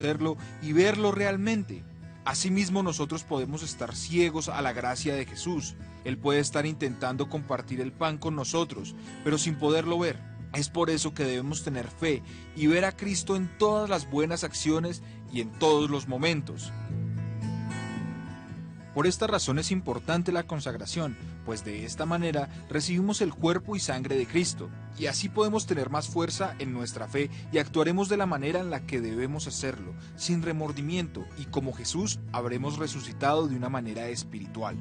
hacerlo y verlo realmente. Asimismo, nosotros podemos estar ciegos a la gracia de Jesús. Él puede estar intentando compartir el pan con nosotros, pero sin poderlo ver. Es por eso que debemos tener fe y ver a Cristo en todas las buenas acciones y en todos los momentos. Por esta razón es importante la consagración, pues de esta manera recibimos el cuerpo y sangre de Cristo, y así podemos tener más fuerza en nuestra fe y actuaremos de la manera en la que debemos hacerlo, sin remordimiento, y como Jesús habremos resucitado de una manera espiritual.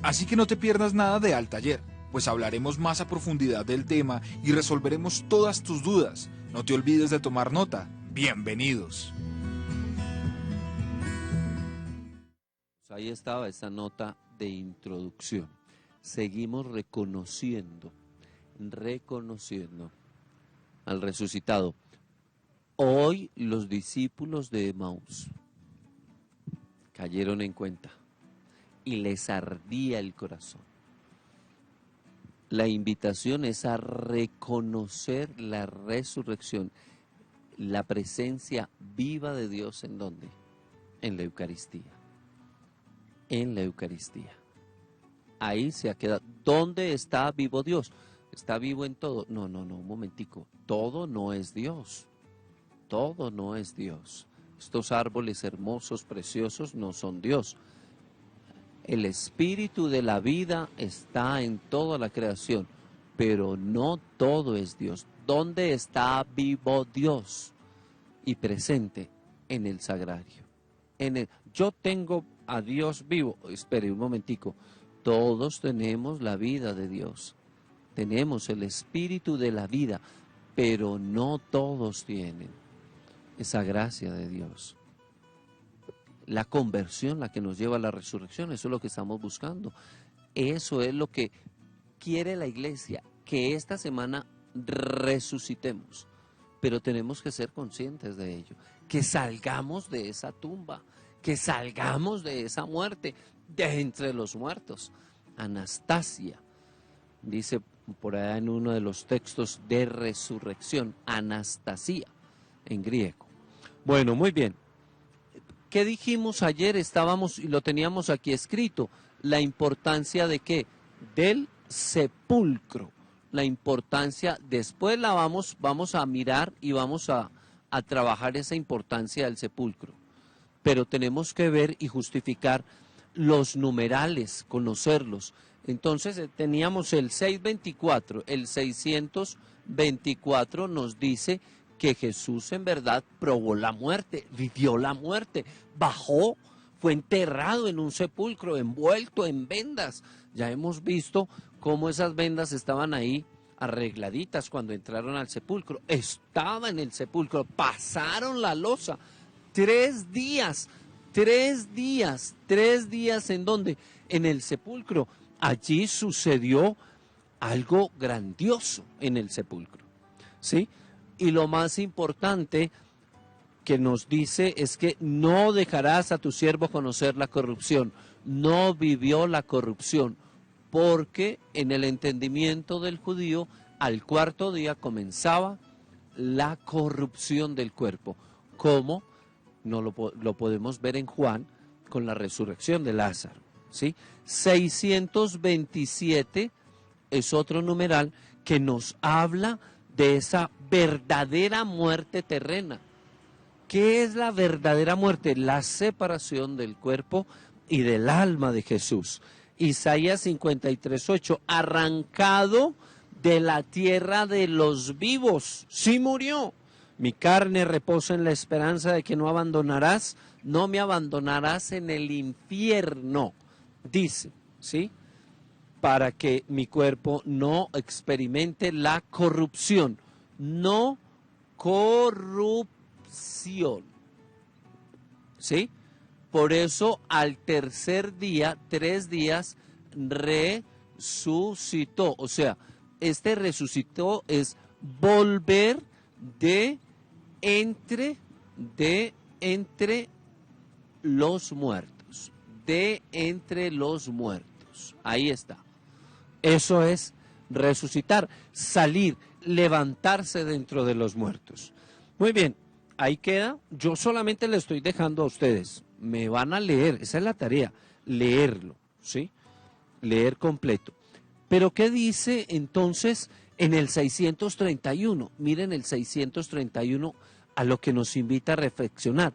Así que no te pierdas nada de Al Taller, pues hablaremos más a profundidad del tema y resolveremos todas tus dudas. No te olvides de tomar nota. Bienvenidos. Ahí estaba esa nota de introducción. Seguimos reconociendo al resucitado. Hoy los discípulos de Emaús cayeron en cuenta y les ardía el corazón. La invitación es a reconocer la resurrección, la presencia viva de Dios. ¿En dónde? En la Eucaristía. En la Eucaristía. Ahí se ha quedado. ¿Dónde está vivo Dios? ¿Está vivo en todo? No, un momentico. Todo no es Dios. Todo no es Dios. Estos árboles hermosos, preciosos, no son Dios. El espíritu de la vida está en toda la creación, pero no todo es Dios. ¿Dónde está vivo Dios y presente? En el sagrario. Yo tengo a Dios vivo. Espere un momentico. Todos tenemos la vida de Dios. Tenemos el espíritu de la vida, pero no todos tienen esa gracia de Dios. La conversión, la que nos lleva a la resurrección, eso es lo que estamos buscando. Eso es lo que quiere la iglesia, que esta semana resucitemos. Pero tenemos que ser conscientes de ello, que salgamos de esa tumba, que salgamos de esa muerte, de entre los muertos. Anastasia, dice por allá en uno de los textos de resurrección, Anastasia, en griego. Bueno, muy bien. ¿Qué dijimos ayer? Estábamos, y lo teníamos aquí escrito, la importancia de qué? Del sepulcro. La importancia, después la vamos a mirar y vamos a trabajar esa importancia del sepulcro. Pero tenemos que ver y justificar los numerales, conocerlos. Entonces teníamos el 624, el 624 nos dice que Jesús en verdad probó la muerte, vivió la muerte, bajó, fue enterrado en un sepulcro, envuelto en vendas. Ya hemos visto cómo esas vendas estaban ahí arregladitas cuando entraron al sepulcro. Estaba en el sepulcro, pasaron la losa. 3 días, 3 días, 3 días ¿en dónde? En el sepulcro. Allí sucedió algo grandioso en el sepulcro, ¿sí? Y lo más importante que nos dice es que no dejarás a tu siervo conocer la corrupción. No vivió la corrupción, porque en el entendimiento del judío, al 4.º día comenzaba la corrupción del cuerpo. ¿Cómo? No lo podemos ver en Juan con la resurrección de Lázaro, ¿sí? 627 es otro numeral que nos habla de esa verdadera muerte terrena. ¿Qué es la verdadera muerte? La separación del cuerpo y del alma de Jesús. Isaías 53:8, arrancado de la tierra de los vivos, sí murió. Mi carne reposa en la esperanza de que no me abandonarás en el infierno, dice, ¿sí? Para que mi cuerpo no experimente la corrupción. No corrupción. ¿Sí? Por eso al tercer día, 3 días, resucitó. O sea, este resucitó es volver de entre los muertos. De entre los muertos. Ahí está. Eso es resucitar, salir, levantarse dentro de los muertos. Muy bien, ahí queda. Yo solamente le estoy dejando a ustedes. Me van a leer, esa es la tarea, leerlo, ¿sí? Leer completo. Pero ¿qué dice entonces en el 631? Miren el 631 a lo que nos invita a reflexionar.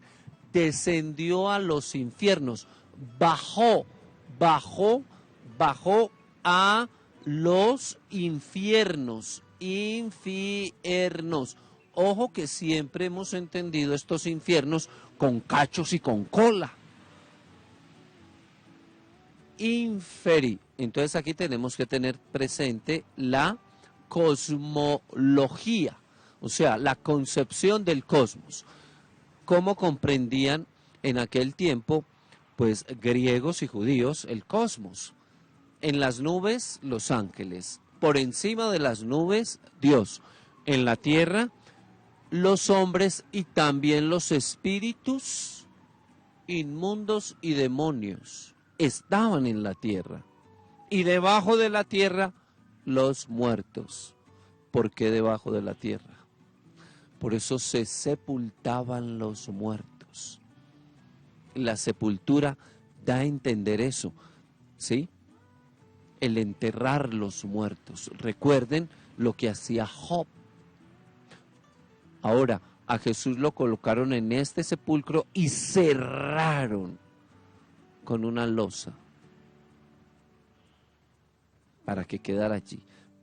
Descendió a los infiernos, bajó a los infiernos. Ojo que siempre hemos entendido estos infiernos con cachos y con cola. Inferi. Entonces aquí tenemos que tener presente la cosmología, o sea, la concepción del cosmos. ¿Cómo comprendían en aquel tiempo, pues, griegos y judíos, el cosmos? En las nubes, los ángeles. Por encima de las nubes, Dios. En la tierra, los hombres y también los espíritus inmundos y demonios estaban en la tierra. Y debajo de la tierra, los muertos. ¿Por qué debajo de la tierra? Por eso se sepultaban los muertos. La sepultura da a entender eso, ¿sí? El enterrar los muertos. Recuerden lo que hacía Job. Ahora, a Jesús lo colocaron en este sepulcro y cerraron con una losa para que quedara allí.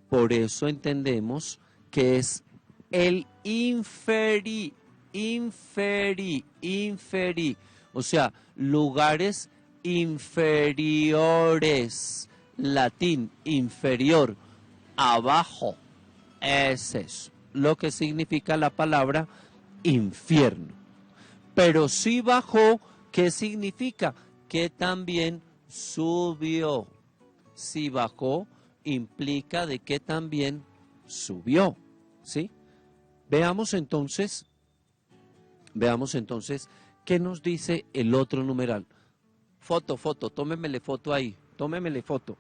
Por eso entendemos que es el inferi, o sea, lugares inferiores, latín, inferior, abajo, es eso, lo que significa la palabra infierno. Pero si bajó, ¿qué significa? Que también subió. Si bajó, implica de que también subió, ¿sí? Veamos entonces, ¿qué nos dice el otro numeral? Foto, tómemele foto ahí,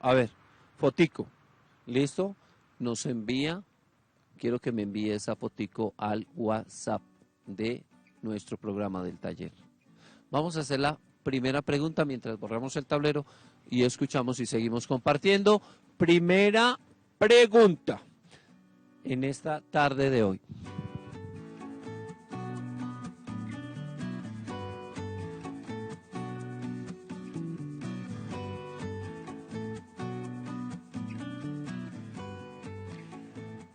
a ver, fotico, ¿listo? Nos envía, quiero que me envíe esa fotico al WhatsApp de nuestro programa del taller. Vamos a hacer la primera pregunta mientras borramos el tablero y escuchamos y seguimos compartiendo. Primera pregunta en esta tarde de hoy.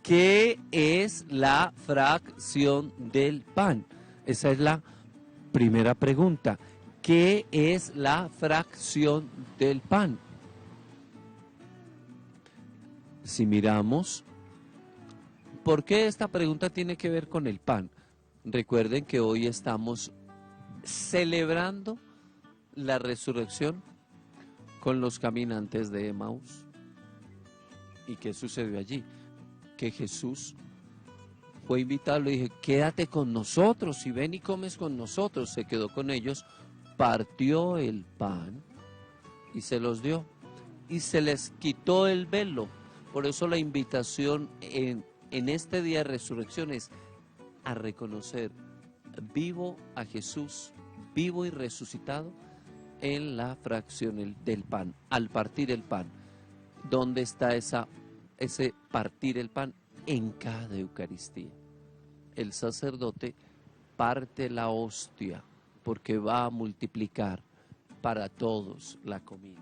¿Qué es la fracción del pan? Esa es la primera pregunta. ¿Qué es la fracción del pan? Si miramos, ¿por qué esta pregunta tiene que ver con el pan? Recuerden que hoy estamos celebrando la resurrección con los caminantes de Emaús. ¿Y qué sucedió allí? Que Jesús fue invitado, le dije, quédate con nosotros y ven y comes con nosotros. Se quedó con ellos, partió el pan y se los dio. Y se les quitó el velo. Por eso la invitación en este día de resurrección es a reconocer vivo a Jesús, vivo y resucitado en la fracción del pan, al partir el pan. ¿Dónde está ese partir el pan? En cada Eucaristía. El sacerdote parte la hostia porque va a multiplicar para todos la comida.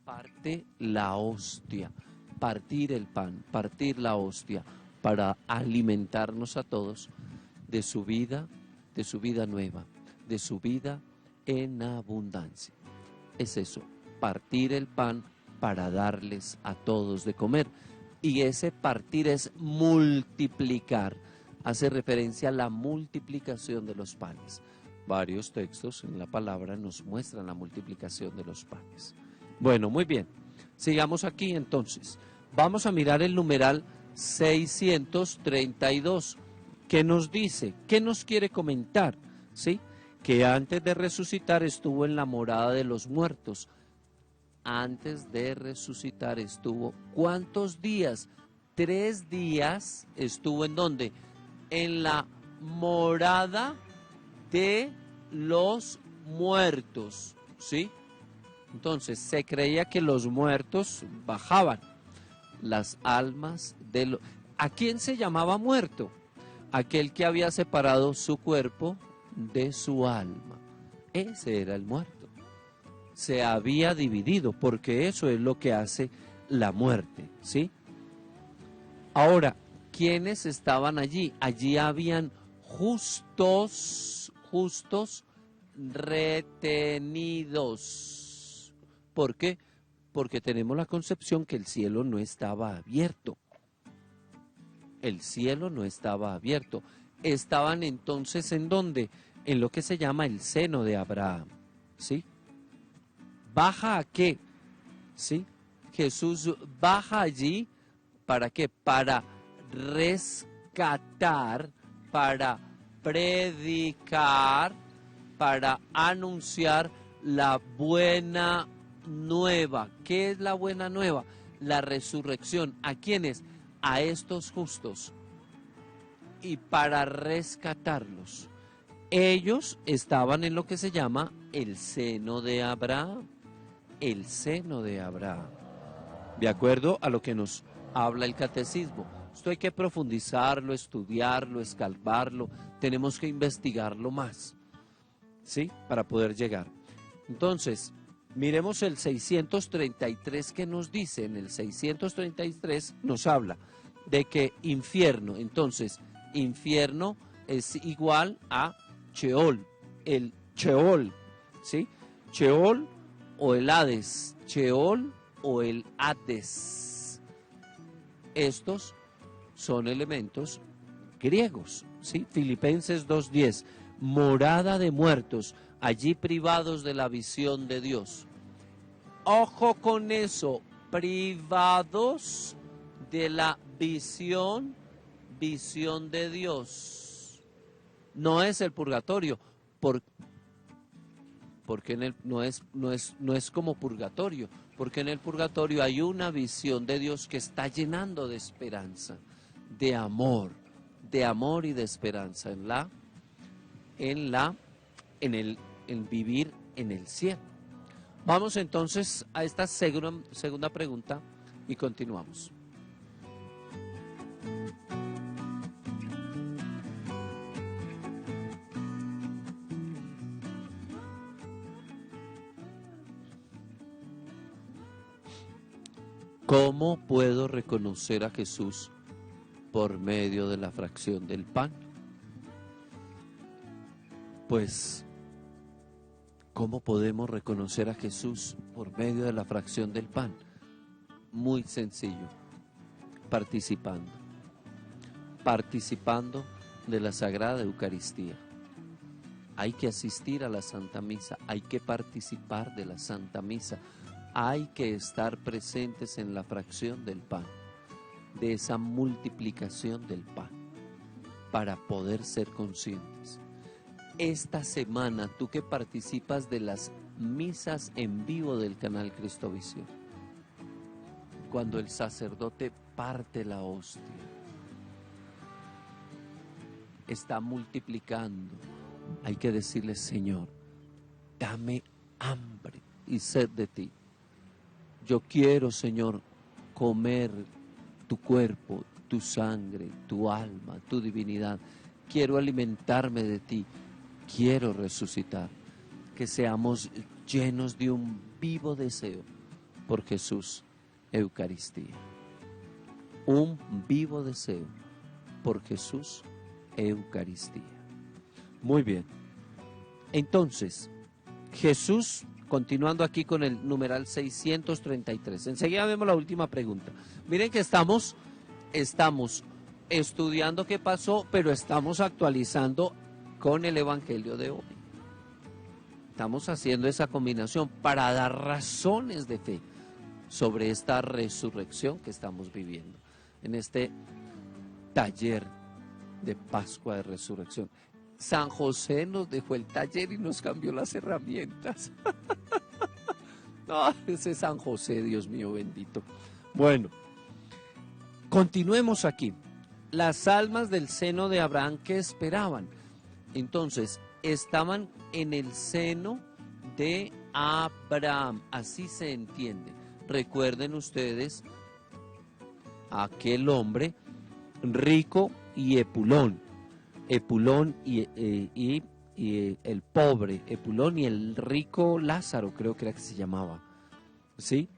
Parte la hostia, partir el pan, partir la hostia para alimentarnos a todos de su vida nueva, de su vida en abundancia. Es eso, partir el pan para darles a todos de comer. Y ese partir es multiplicar, hace referencia a la multiplicación de los panes. Varios textos en la palabra nos muestran la multiplicación de los panes. Bueno, muy bien, sigamos aquí entonces. Vamos a mirar el numeral 632. ¿Qué nos dice? ¿Qué nos quiere comentar? ¿Sí? Que antes de resucitar estuvo en la morada de los muertos. Antes de resucitar estuvo, ¿cuántos días? 3 días estuvo ¿en dónde? En la morada de los muertos, ¿sí? Entonces se creía que los muertos bajaban, las almas de los... ¿A quién se llamaba muerto? Aquel que había separado su cuerpo de su alma. Ese era el muerto. Se había dividido, porque eso es lo que hace la muerte, ¿sí? Ahora, ¿quiénes estaban allí? Allí habían justos retenidos. ¿Por qué? Porque tenemos la concepción que el cielo no estaba abierto. El cielo no estaba abierto. Estaban entonces ¿en dónde? En lo que se llama el seno de Abraham, ¿sí? ¿Baja a qué? ¿Sí? Jesús baja allí, ¿para qué? Para rescatar, para predicar, para anunciar la buena nueva. ¿Qué es la buena nueva? La resurrección. ¿A quiénes? A estos justos. Y para rescatarlos. Ellos estaban en lo que se llama el seno de Abraham. El seno de Abraham. De acuerdo a lo que nos habla el catecismo. Esto hay que profundizarlo, estudiarlo, escarbarlo. Tenemos que investigarlo más, ¿sí? Para poder llegar. Entonces, miremos el 633 que nos dice. En el 633 nos habla de que infierno. Entonces, infierno es igual a Sheol. El Sheol, ¿sí? Sheol o el Hades. Sheol o el Hades. Estos son elementos griegos, ¿sí? Filipenses 2:10, morada de muertos, allí privados de la visión de Dios. Ojo con eso, privados de la visión de Dios. No es el purgatorio, porque en el, no es como purgatorio, porque en el purgatorio hay una visión de Dios que está llenando de esperanza, de amor y de esperanza en vivir en el cielo. Vamos entonces a esta segunda pregunta y continuamos. ¿Cómo puedo reconocer a Jesús por medio de la fracción del pan? Pues, ¿cómo podemos reconocer a Jesús por medio de la fracción del pan? Muy sencillo, participando de la Sagrada Eucaristía. Hay que asistir a la Santa Misa, hay que participar de la Santa Misa. Hay que estar presentes en la fracción del pan, de esa multiplicación del pan, para poder ser conscientes. Esta semana, tú que participas de las misas en vivo del canal Cristovisión, cuando el sacerdote parte la hostia, está multiplicando. Hay que decirle: Señor, dame hambre y sed de ti. Yo quiero, Señor, comer tu cuerpo, tu sangre, tu alma, tu divinidad. Quiero alimentarme de ti. Quiero resucitar. Que seamos llenos de un vivo deseo por Jesús, Eucaristía. Un vivo deseo por Jesús, Eucaristía. Muy bien. Entonces, Jesús... Continuando aquí con el numeral 633. Enseguida vemos la última pregunta. Miren que estamos estudiando qué pasó, pero estamos actualizando con el Evangelio de hoy. Estamos haciendo esa combinación para dar razones de fe sobre esta resurrección que estamos viviendo en este taller de Pascua de Resurrección. San José nos dejó el taller y nos cambió las herramientas. No, ese San José, Dios mío bendito. Bueno, continuemos aquí. las almas del seno de Abraham que esperaban. Entonces, estaban en el seno de Abraham, así se entiende. Recuerden ustedes a aquel hombre rico y Epulón y el pobre Epulón y el rico Lázaro, creo que era que se llamaba, ¿sí?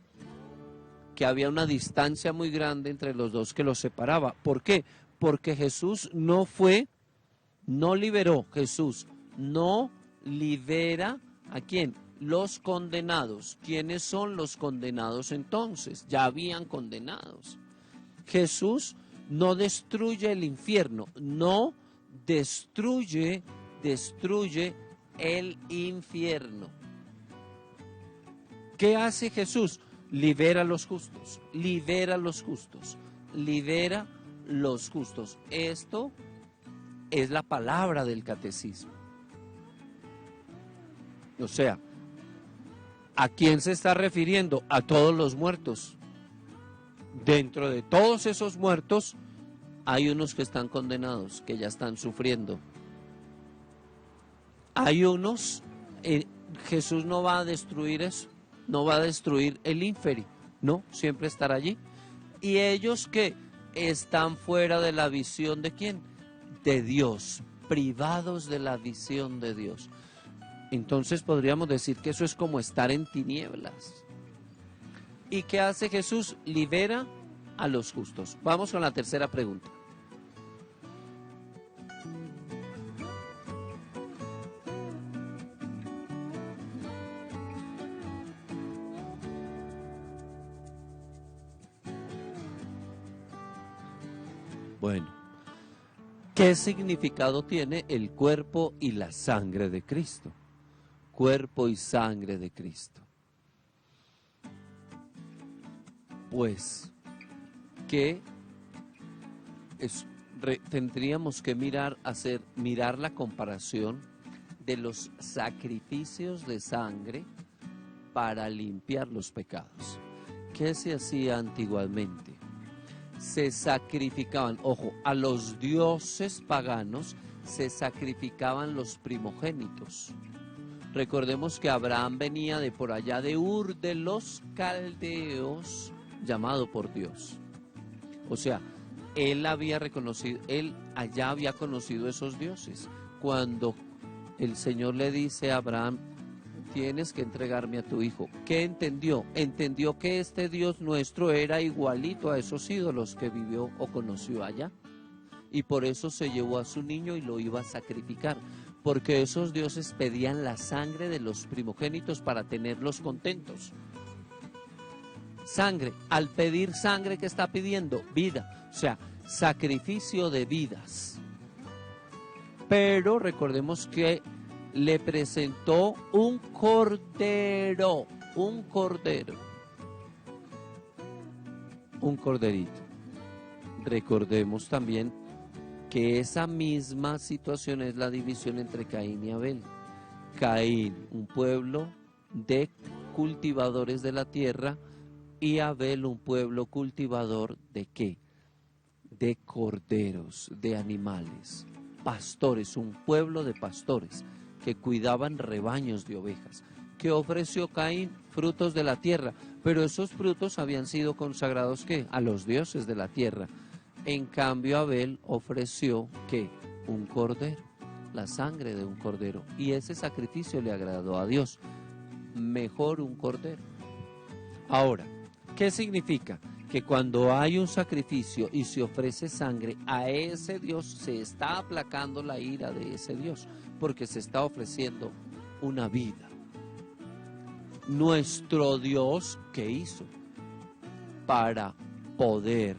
Que había una distancia muy grande entre los dos que los separaba. ¿Por qué? Porque Jesús no liberó, Jesús no libera ¿a quién? Los condenados. ¿Quiénes son los condenados entonces? Ya habían condenados. Jesús no destruye el infierno, no destruye el infierno. ¿Qué hace Jesús? Libera a los justos, libera a los justos, libera los justos. Esto es la palabra del catecismo. O sea, ¿a quién se está refiriendo? A todos los muertos. Dentro de todos esos muertos hay unos que están condenados, que ya están sufriendo. Hay unos, Jesús no va a destruir eso, no va a destruir el infierno, no, siempre estará allí. Y ellos que están fuera de la visión de ¿quién? De Dios, privados de la visión de Dios. Entonces podríamos decir que eso es como estar en tinieblas. ¿Y qué hace Jesús? Libera a los justos. Vamos con la tercera pregunta. Bueno, ¿qué significado tiene el cuerpo y la sangre de Cristo? Cuerpo y sangre de Cristo. Pues que tendríamos que mirar la comparación de los sacrificios de sangre para limpiar los pecados. ¿Qué se hacía antiguamente? Se sacrificaban, ojo, a los dioses paganos se sacrificaban los primogénitos. Recordemos que Abraham venía de por allá de Ur de los Caldeos, llamado por Dios. O sea, él allá había conocido esos dioses. Cuando el Señor le dice a Abraham, tienes que entregarme a tu hijo. ¿Qué entendió? Entendió que este Dios nuestro era igualito a esos ídolos que vivió o conoció allá. Y por eso se llevó a su niño y lo iba a sacrificar. Porque esos dioses pedían la sangre de los primogénitos para tenerlos contentos. Sangre, al pedir sangre, ¿qué está pidiendo? Vida, o sea, sacrificio de vidas. Pero recordemos que le presentó un corderito, un corderito. Recordemos también que esa misma situación es la división entre Caín y Abel. Caín, un pueblo de cultivadores de la tierra, y Abel, un pueblo cultivador ¿de qué? De corderos, de animales, pastores, un pueblo de pastores que cuidaban rebaños de ovejas. ¿Qué ofreció Caín? Frutos de la tierra, pero esos frutos habían sido consagrados ¿qué? A los dioses de la tierra. En cambio Abel ofreció ¿qué? Un cordero, la sangre de un cordero, y ese sacrificio le agradó a Dios. Mejor un cordero. Ahora, ¿qué significa? Que cuando hay un sacrificio y se ofrece sangre, a ese Dios se está aplacando la ira de ese Dios, porque se está ofreciendo una vida. Nuestro Dios, ¿qué hizo? Para poder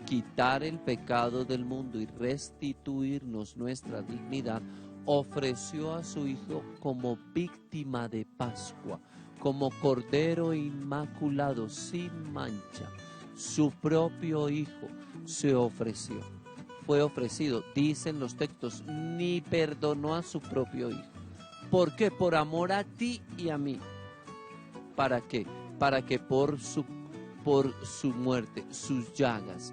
quitar el pecado del mundo y restituirnos nuestra dignidad, ofreció a su Hijo como víctima de Pascua, como Cordero inmaculado, sin mancha. Su propio Hijo se ofreció, fue ofrecido, dicen los textos, ni perdonó a su propio Hijo. ¿Por qué? Por amor a ti y a mí. ¿Para qué? Para que por su muerte, sus llagas,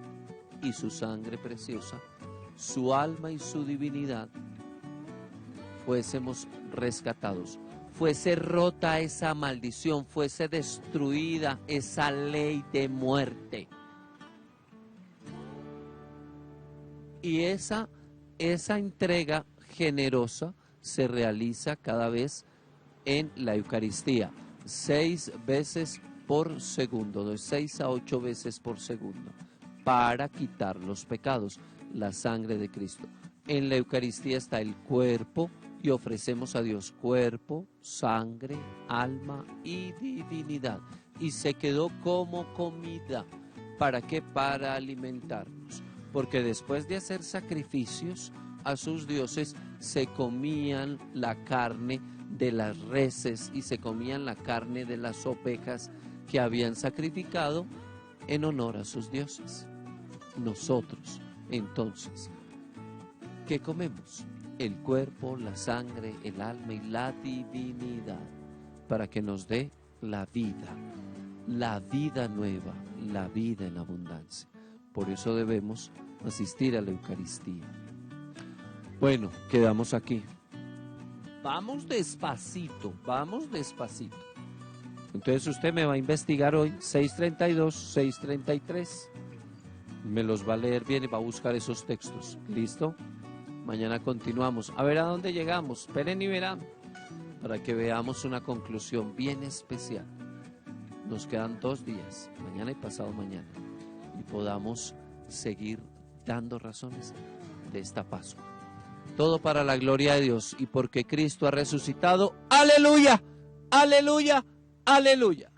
y su sangre preciosa, su alma y su divinidad, fuésemos rescatados, fuese rota esa maldición, fuese destruida esa ley de muerte. Y esa entrega generosa se realiza cada vez en la Eucaristía, 6 veces por segundo, de 6 a 8 veces por segundo, para quitar los pecados, la sangre de Cristo. En la Eucaristía está el cuerpo y ofrecemos a Dios cuerpo, sangre, alma y divinidad. Y se quedó como comida. ¿Para qué? Para alimentarnos. Porque después de hacer sacrificios a sus dioses, se comían la carne de las reses y se comían la carne de las ovejas que habían sacrificado en honor a sus dioses. Nosotros, entonces, ¿qué comemos? El cuerpo, la sangre, el alma y la divinidad, para que nos dé la vida nueva, la vida en abundancia. Por eso debemos asistir a la Eucaristía. Bueno, quedamos aquí. Vamos despacito, vamos despacito. Entonces usted me va a investigar hoy 632, 633. Me los va a leer bien y va a buscar esos textos. ¿Listo? Mañana continuamos. A ver a dónde llegamos. Esperen y verán. Para que veamos una conclusión bien especial. Nos quedan 2 días, mañana y pasado mañana. Y podamos seguir dando razones de esta Pascua. Todo para la gloria de Dios y porque Cristo ha resucitado. ¡Aleluya! ¡Aleluya! ¡Aleluya!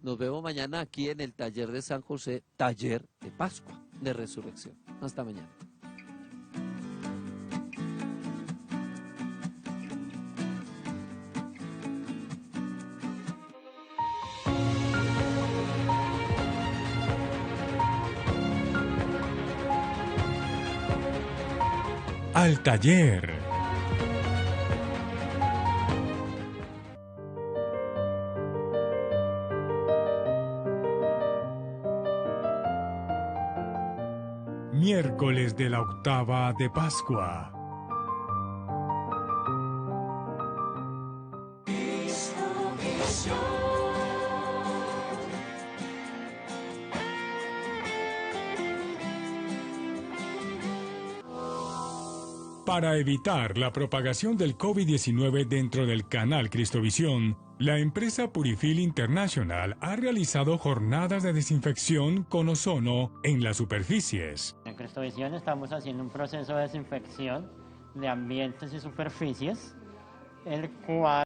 Nos vemos mañana aquí en el taller de San José, taller de Pascua, de Resurrección. Hasta mañana. Al taller. Miércoles de la octava de Pascua. Para evitar la propagación del COVID-19 dentro del canal Cristovisión, la empresa Purifil International ha realizado jornadas de desinfección con ozono en las superficies. En Cristovisión estamos haciendo un proceso de desinfección de ambientes y superficies, el cual